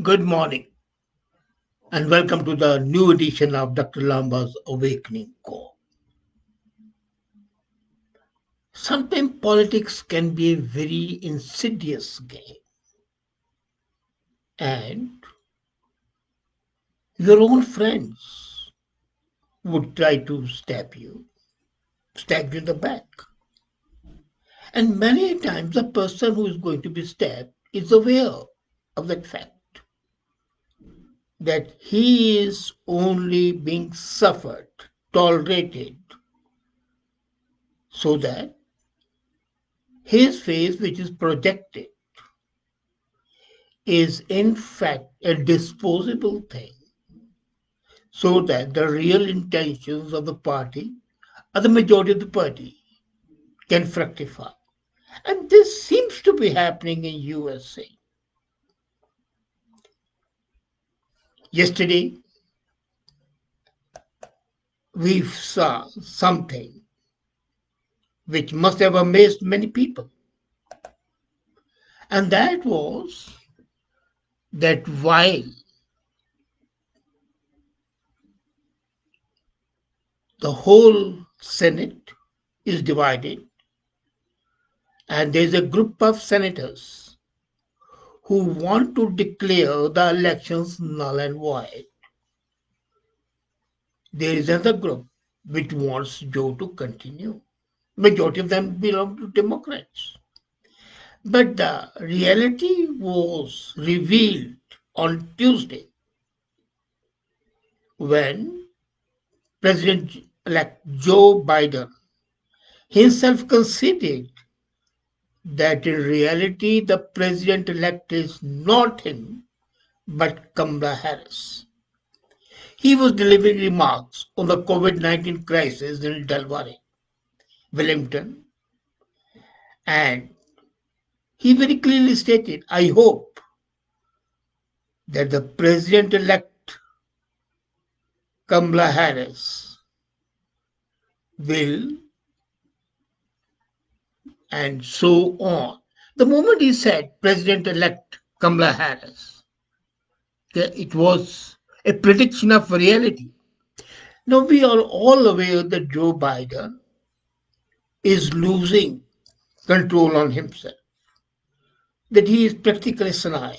Good morning and welcome to the new edition of Dr. Lamba's Awakening Call. Sometimes politics can be a very insidious game, and your own friends would try to stab you in the back. And many times the person who is going to be stabbed is aware of that fact that he is only being suffered, tolerated, so that his face, which is projected, is in fact a disposable thing, so that the real intentions of the party or the majority of the party can fructify. And this seems to be happening in USA. Yesterday we saw something which must have amazed many people, and that was that while the whole Senate is divided and there's a group of senators who want to declare the elections null and void. There is another group which wants Joe to continue. Majority of them belong to Democrats. But the reality was revealed on Tuesday when President-elect Joe Biden himself conceded that in reality the president-elect is not him but Kamala Harris. He was delivering remarks on the COVID-19 crisis in Delaware, Wilmington, and he very clearly stated, I hope that the president-elect Kamala Harris will, and so on. The moment he said president-elect Kamala Harris, it was a prediction of reality. Now we are all aware that Joe Biden is losing control on himself, that he is practically senile,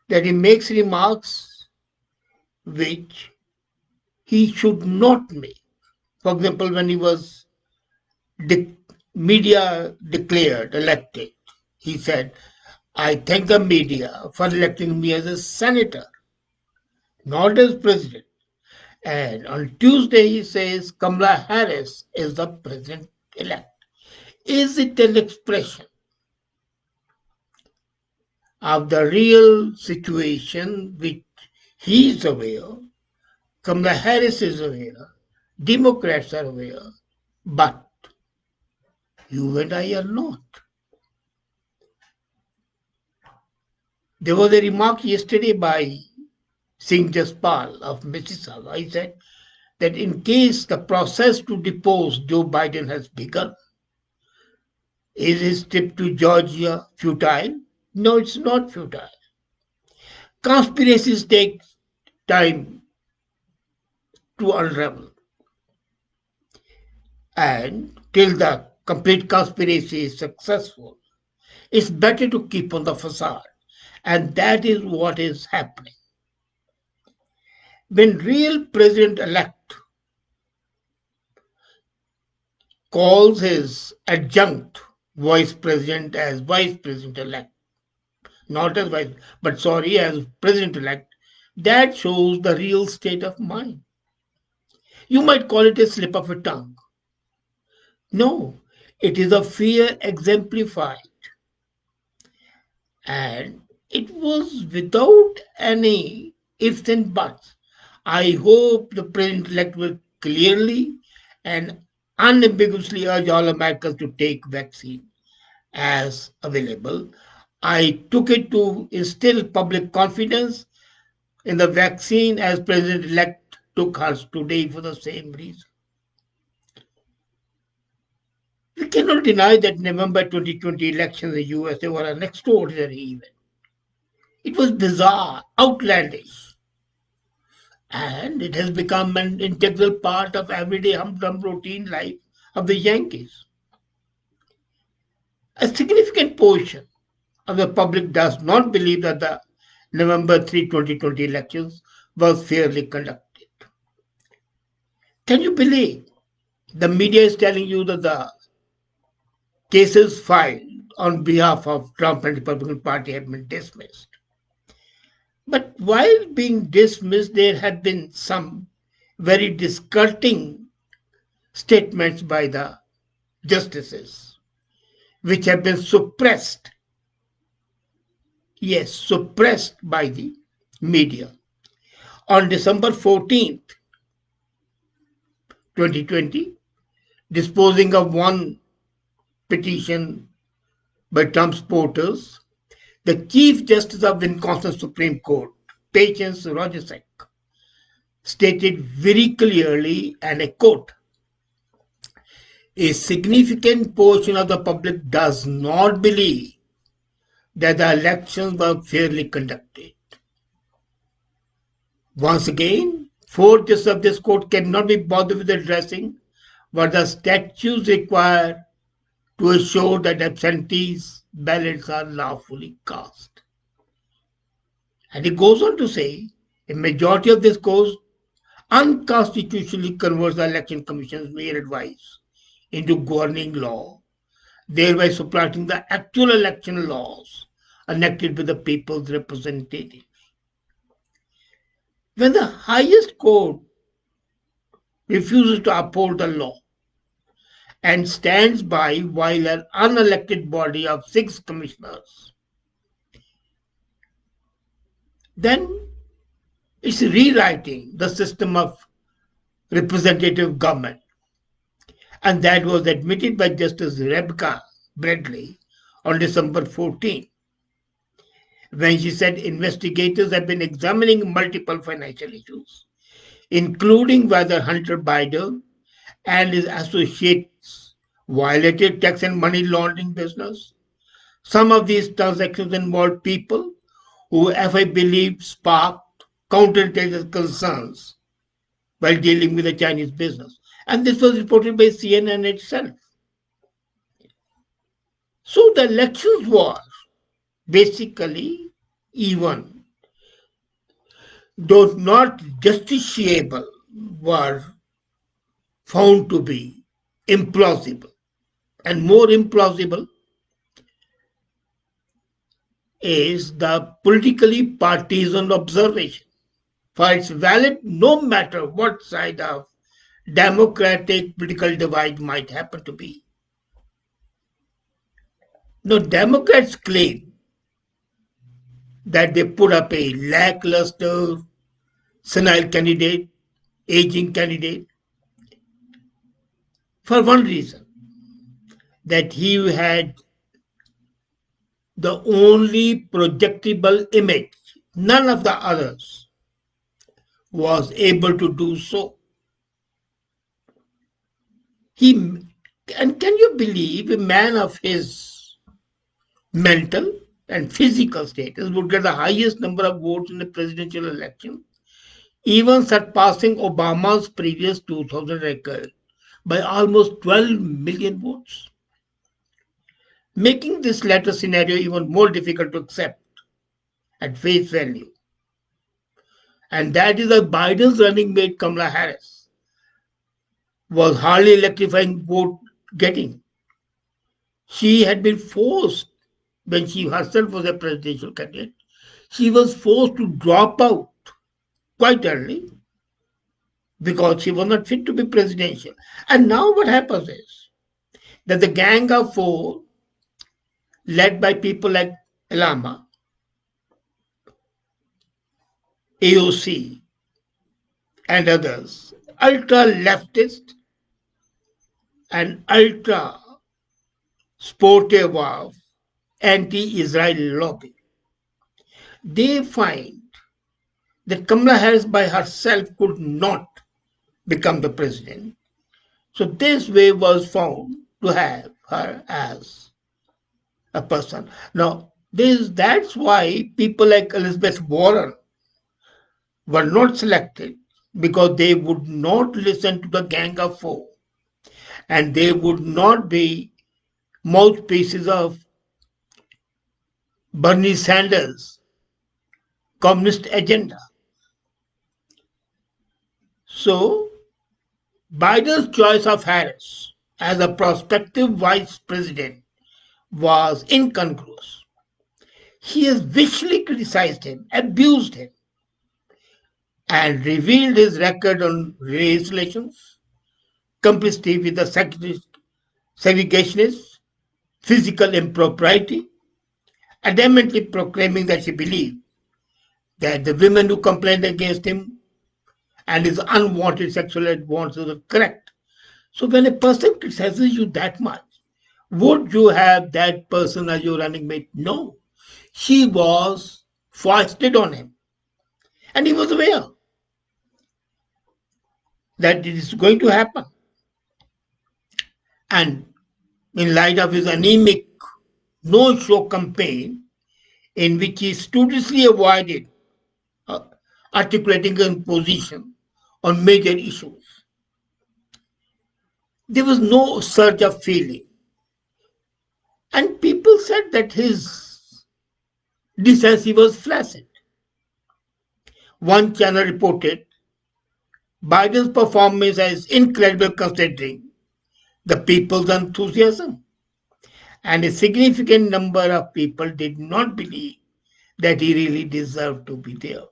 that he makes remarks which he should not make. For example, when he was de- media declared elected, he said, I thank the media for electing me as a senator, not as president. And on Tuesday, he says Kamala Harris is the president elect. Is it an expression of the real situation which he is aware, Kamala Harris is aware, Democrats are aware, but you and I are not? There was a remark yesterday by Singh Jaspal of Mississauga. He said that in case the process to depose Joe Biden has begun, is his trip to Georgia futile? No, it's not futile. Conspiracies take time to unravel. And till the complete conspiracy is successful, it's better to keep on the facade. And that is what is happening. When real president-elect calls his adjunct vice president as vice president-elect, not as vice, but sorry, as president-elect, that shows the real state of mind. You might call it a slip of a tongue. No, it is a fear exemplified. And it was without any ifs and buts. I hope the president-elect will clearly and unambiguously urge all Americans to take vaccine as available. I took it to instill public confidence in the vaccine as president-elect took hers today for the same reason. We cannot deny that November 2020 elections in the USA were an extraordinary event. It was bizarre, outlandish, and it has become an integral part of everyday humdrum routine life of the Yankees. A significant portion of the public does not believe that the November 3, 2020 elections were fairly conducted. Can you believe the media is telling you that the cases filed on behalf of Trump and Republican Party have been dismissed? But while being dismissed, there had been some very disconcerting statements by the justices, which have been suppressed, yes, suppressed by the media. On December 14th, 2020, disposing of one petition by Trump's supporters, the Chief Justice of Wisconsin Supreme Court, Patience Rogers, stated very clearly, and I quote, a significant portion of the public does not believe that the elections were fairly conducted. Once again, four justices of this court cannot be bothered with addressing what the statutes require to assure that absentees' ballots are lawfully cast. And he goes on to say, a majority of this court unconstitutionally converts the Election Commission's mere advice into governing law, thereby supplanting the actual election laws enacted by the people's representatives. When the highest court refuses to uphold the law and stands by while an unelected body of 6 commissioners, then it's rewriting the system of representative government. And that was admitted by Justice Rebecca Bradley on December 14, when she said investigators have been examining multiple financial issues, including whether Hunter Biden and his associates violated tax and money laundering business. Some of these transactions involved people who FI believed sparked counterintelligence concerns while dealing with the Chinese business. And this was reported by CNN itself. So the elections was basically, even though not justiciable, were found to be implausible. And more implausible is the politically partisan observation. For it's valid no matter what side of democratic political divide might happen to be. Now, Democrats claim that they put up a lackluster, senile candidate, aging candidate, for one reason, that he had the only projectable image. None of the others was able to do so. And can you believe a man of his mental and physical status would get the highest number of votes in the presidential election, even surpassing Obama's previous 2000 record by almost 12 million votes, making this latter scenario even more difficult to accept at face value. And that is that Biden's running mate Kamala Harris was hardly electrifying vote getting. She had been forced, when she herself was a presidential candidate, she was forced to drop out quite early because she was not fit to be presidential. And now what happens is that the gang of four, led by people like Lamba, AOC, and others, ultra leftist and ultra sportive of anti-Israel lobby, they find that Kamala Harris by herself could not become the president. So this way was found to have her as a person. Now, That's why people like Elizabeth Warren were not selected because they would not listen to the Gang of Four and they would not be mouthpieces of Bernie Sanders' communist agenda. So, Biden's choice of Harris as a prospective vice president was incongruous. He has viciously criticized him, abused him, and revealed his record on race relations, complicity with the segregationists, physical impropriety, adamantly proclaiming that he believed that the women who complained against him and his unwanted sexual advances were correct. So when a person criticizes you that much, would you have that person as your running mate? No. She was foisted on him. And he was aware that it is going to happen. And in light of his anemic no-show campaign, in which he studiously avoided uh, articulating a position on major issues, there was no surge of feeling. And people said that his decency was flaccid. One channel reported Biden's performance as incredible considering the people's enthusiasm. And a significant number of people did not believe that he really deserved to be there.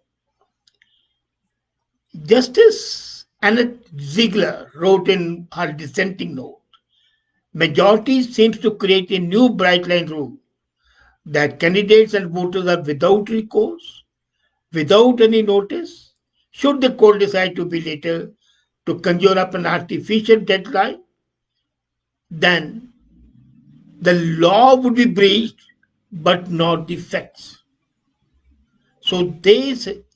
Justice Annette Ziegler wrote in her dissenting note, majority seems to create a new bright line rule that candidates and voters are without recourse, without any notice, should the court decide to be later to conjure up an artificial deadline, then the law would be breached, but not the facts. So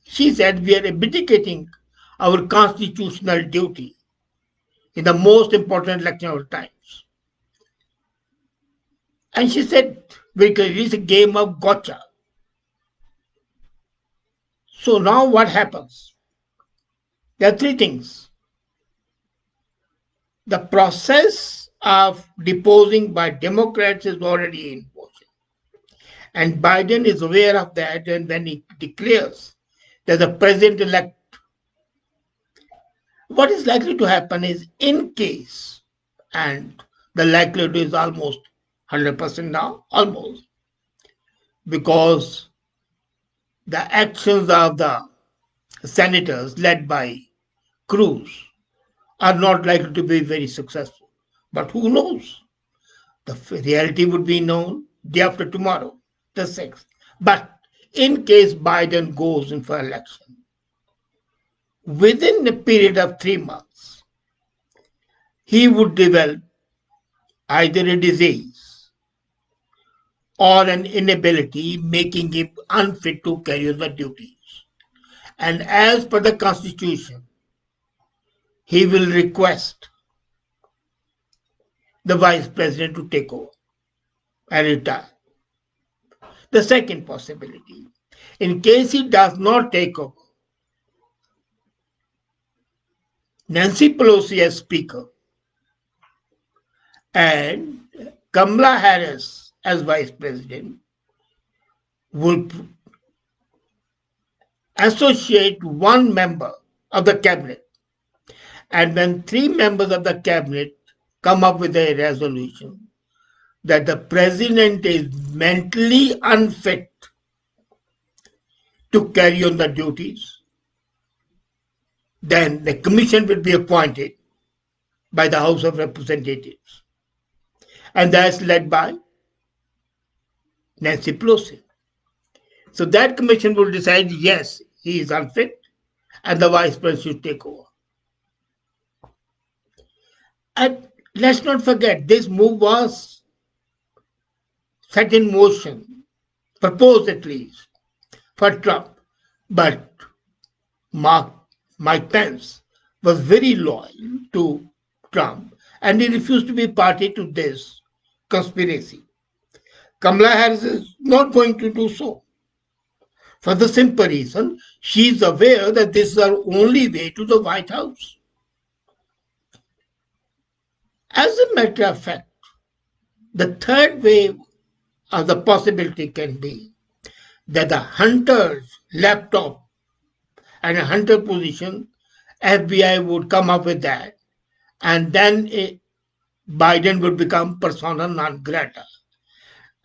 she said, we are abdicating our constitutional duty in the most important election of our times. And she said, very clearly, it's a game of gotcha. So now what happens? There are three things. The process of deposing by Democrats is already in motion. And Biden is aware of that, and when he declares that the president elect, what is likely to happen is in case, and the likelihood is almost 100% now, almost, because the actions of the senators led by Cruz are not likely to be very successful. But who knows? The reality would be known day after tomorrow, the 6th. But in case Biden goes in for election, within a period of 3 months, he would develop either a disease or an inability making him unfit to carry on the duties. And as per the Constitution, he will request the vice president to take over and retire. The second possibility, in case he does not take over, Nancy Pelosi as Speaker and Kamala Harris as Vice President will associate one member of the cabinet. And when three members of the cabinet come up with a resolution that the president is mentally unfit to carry on the duties, then the commission will be appointed by the House of Representatives. And that's led by Nancy Pelosi. So that commission will decide, yes, he is unfit, and the vice president should take over. And let's not forget, this move was set in motion, proposed at least, for Trump. But Mike Pence was very loyal to Trump, and he refused to be party to this conspiracy. Kamala Harris is not going to do so. For the simple reason, she is aware that this is our only way to the White House. As a matter of fact, the third way of the possibility can be that the hunter's laptop and a hunter position, FBI would come up with that, and then Biden would become persona non grata,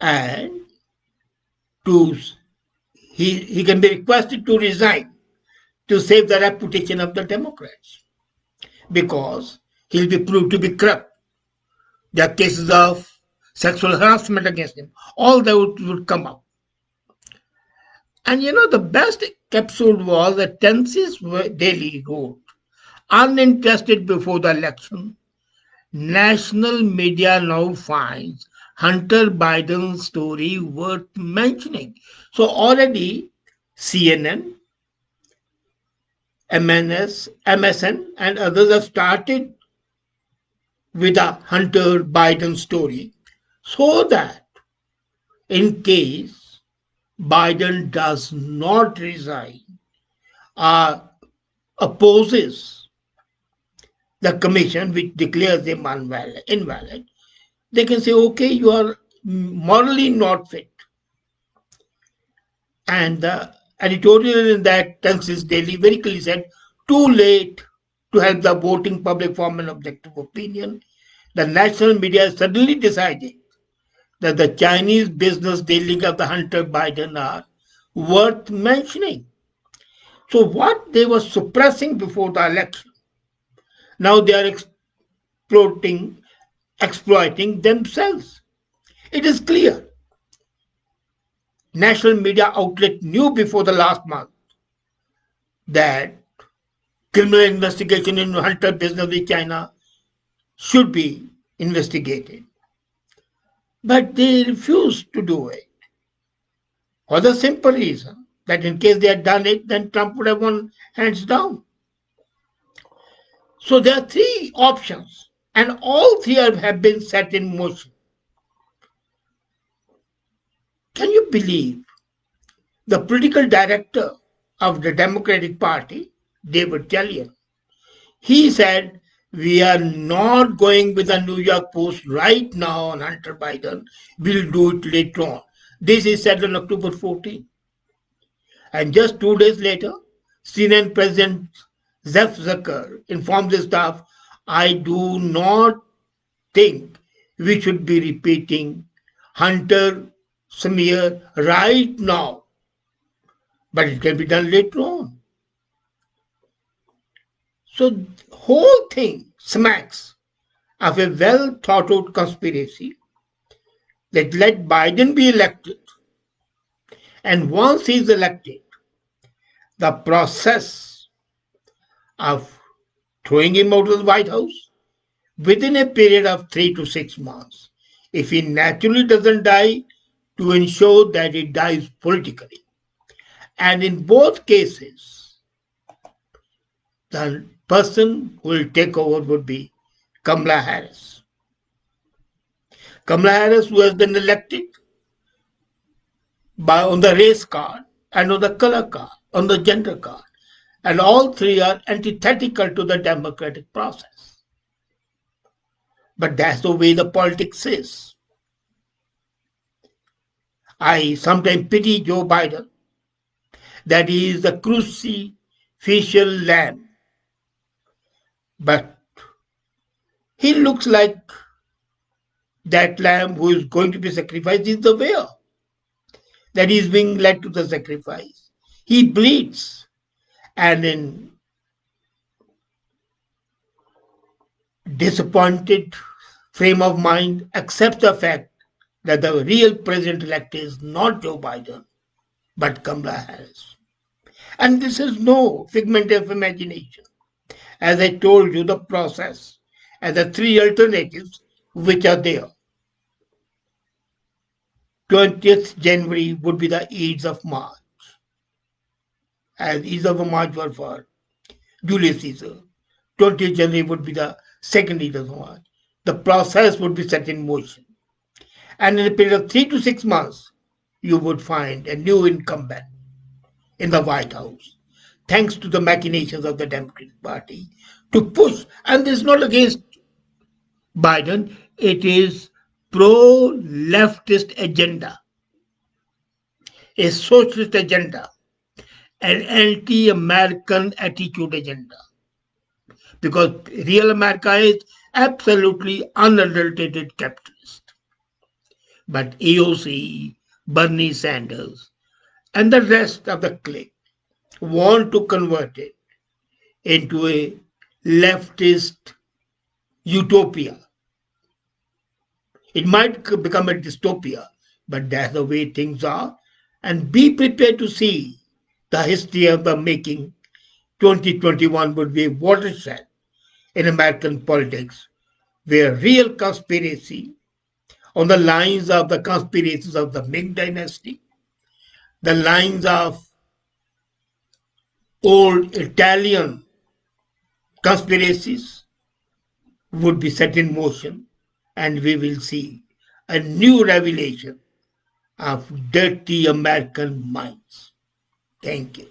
and to he can be requested to resign to save the reputation of the Democrats because he'll be proved to be corrupt. There are cases of sexual harassment against him. All that would come up. And the best capsule was that Tennessee's Daily wrote, uninterested before the election, national media now finds Hunter Biden's story worth mentioning. So already CNN, MSN, and others have started with a Hunter Biden story so that in case Biden does not resign or opposes the commission which declares him invalid, they can say, okay, you are morally not fit. And the editorial in that Texas Daily very clearly said, too late to help the voting public form an objective opinion. The national media suddenly decided that the Chinese business dealings of the Hunter Biden are worth mentioning. So what they were suppressing before the election, now they are exploiting themselves. It is clear. National media outlet knew before the last month that criminal investigation in Hunter business with China should be investigated. But they refused to do it for the simple reason that in case they had done it, then Trump would have won hands down. So there are three options, and all three have been set in motion. Can you believe the political director of the Democratic Party, David Talion, he said, we are not going with the New York Post right now on Hunter Biden. We'll do it later on. This is said on October 14. And just 2 days later, CNN President Jeff Zucker informed his staff, I do not think we should be repeating Hunter smear right now, but it can be done later on. So the whole thing smacks of a well thought out conspiracy that let Biden be elected. And once he's elected, the process of throwing him out of the White House within a period of 3 to 6 months, if he naturally doesn't die, to ensure that he dies politically. And in both cases, the person who will take over would be Kamala Harris. Kamala Harris, who has been elected on the race card and on the color card, on the gender card. And all three are antithetical to the democratic process. But that's the way the politics is. I sometimes pity Joe Biden that he is the crucificial lamb. But he looks like that lamb who is going to be sacrificed is aware that he is being led to the sacrifice. He bleeds, and in disappointed frame of mind accepts the fact that the real president-elect is not Joe Biden, but Kamala Harris. And this is no figment of imagination. As I told you, the process and the three alternatives which are there. 20th January would be the Ides of March. As Ides of March were for Julius Caesar. 20th January would be the second Ides of March. The process would be set in motion. And in a period of 3 to 6 months, you would find a new incumbent in the White House, thanks to the machinations of the Democratic Party to push. And this is not against Biden, it is pro leftist agenda, a socialist agenda, an anti American attitude agenda. Because real America is absolutely unadulterated capitalist. But AOC, Bernie Sanders, and the rest of the clique want to convert it into a leftist utopia. It might become a dystopia, but that's the way things are. And be prepared to see the history of the making. 2021 would be a watershed in American politics where real conspiracy on the lines of the conspiracies of the Ming dynasty, the lines of old Italian conspiracies would be set in motion, and we will see a new revelation of dirty American minds. Thank you.